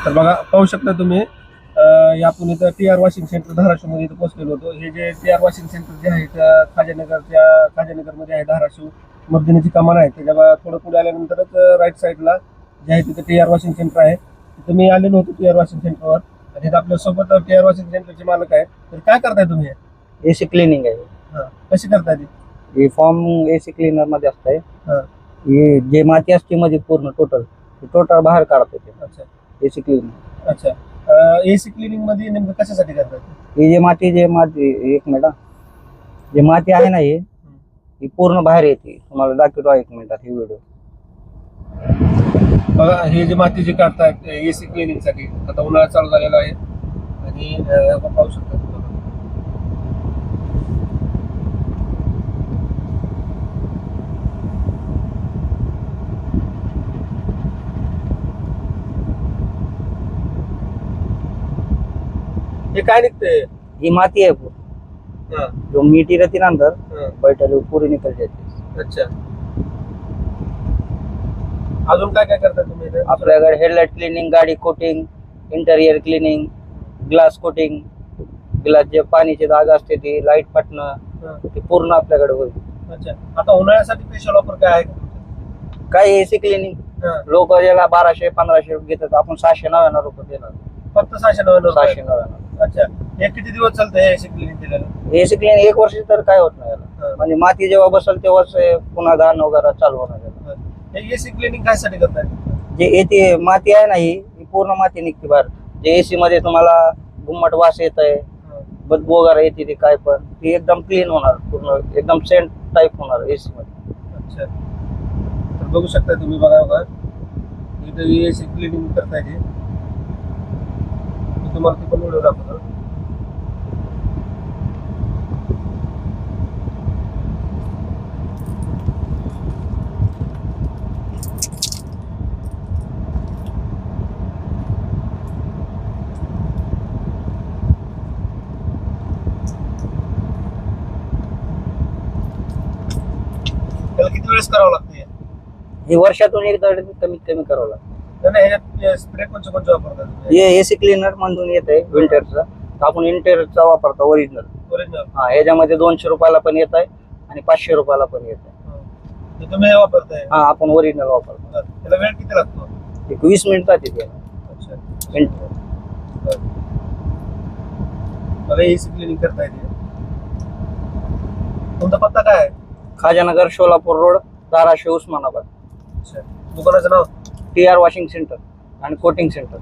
तर बघा पाहू शकता तुम्ही आपण इथं TR वॉशिंग सेंटर धाराशिवमध्ये इथं पोहोचलेलो होतो. हे जे TR वॉशिंग सेंटर जे आहे खाजानगरमध्ये आहे धाराशिव मर्दिनीची कमान आहे. त्याच्या थोडं पुढे आल्यानंतरच राईट साईडला जे आहे तिथे TR वॉशिंग सेंटर आहे. तिथं मी आलेलो होतो TR वॉशिंग सेंटरवर आणि इथं आपल्यासोबत TR वॉशिंग सेंटरचे मालक आहेत. तर काय करताय तुम्ही? एसी क्लिनिंग आहे. हां, कशी करताय ती? हे फॉर्म एसी क्लीनर मध्ये असतंय. हां, हे जे माती असते मध्ये पूर्ण टोटल बाहेर काढते ते अच्छा एसी क्लिनिंग. अच्छा. AC क्लिनिंग मध्ये नेमकं कशासाठी करताय? हे जे माती एक मिनिट हा. जे माती आहे ना ही पूर्ण बाहेर येते. तुम्हाला दाखवतो एक मिनिटात ही व्हिडिओ. बघा हे जे माती जे काढतायत AC क्लिनिंग साठी आता उन्हाळा चालू झालेला आहे आणि आपण पाहू शकता तुम्ही. हे काय निघतंय? ही माती आहे पूर्ण. हां, जो मिट्टी रहती ना अंदर हां, बैठे पूरी निकल जाती. अच्छा. अजून काय काय करताय तुम्ही इथे? आपल्याकडे हेडलाइट क्लिनिंग, गाडी coating, interior cleaning, glass coating, glass जे पाणीचे डाग असते ती लाईट फाटणं हां, ते पूर्ण आपल्याकडे होईल. अच्छा. आता उन्हाळ्यासाठी स्पेशल ऑफर काय आहे? काय एसी क्लिनिंग हां, लोक याला 1200-1500 घेतात, आपण 699 देणार. फक्त 699 रुपये. 699. अच्छा. हे किती दिवस चालतंय AC क्लिनिंग केलेलं? एसी क्लिनिंग 1 वर्ष तर काय होत नाही याला. हां. म्हणजे माती जेव्हा बसल तेव्हाच पुन्हा घाण वगैरे चालू होणार याला. हे AC क्लिनिंग कायसाठी करताय? जे येते माती आहे ना ही पूर्ण माती निघते बाहेर. जे एसी मध्ये तुम्हाला घुम्मट वास येत आहे, हां, बदबू वगैरे येते ते काय पण ती एकदम क्लीन होणार, पूर्ण एकदम सेंट टाईप होणार एसी मध्ये. अच्छा. तर बघू शकता तुम्ही बघा इथं AC क्लिनिंग करताय ते. मी तुम्हाला ती पण व्हिडिओ दाखवतो. त्याला किती वेळेस करावं लागते? हे वर्षातून एकदा कमीत कमी करावं लागतं. नाही ह्याच्यात स्प्रे कोणचे वापरतात तुम्ही? हे एसी क्लिनर मधून येत आहे विंटरचा. आपण इंटेरियरचा वापरतो ओरिजिनल. ओरिजिनल. हा, याच्यामध्ये 200 रुपयाला पण येत आहे आणि 500 रुपयाला पण येत आहे. हे तुम्ही हे वापरताय? हा, आपण ओरिजिनल वापरतो. त्याला वेळ किती लागतो? एक 20 मिनिटात येते. अच्छा. बघा AC क्लिनिंग करताय ते. तुमचा पत्ता काय आहे? खाजानगर, सोलापूर रोड, धाराशिव, उस्मानाबाद. अच्छा. दुकानाचं नाव? TR वॉशिंग सेंटर आणि कोटिंग सेंटर.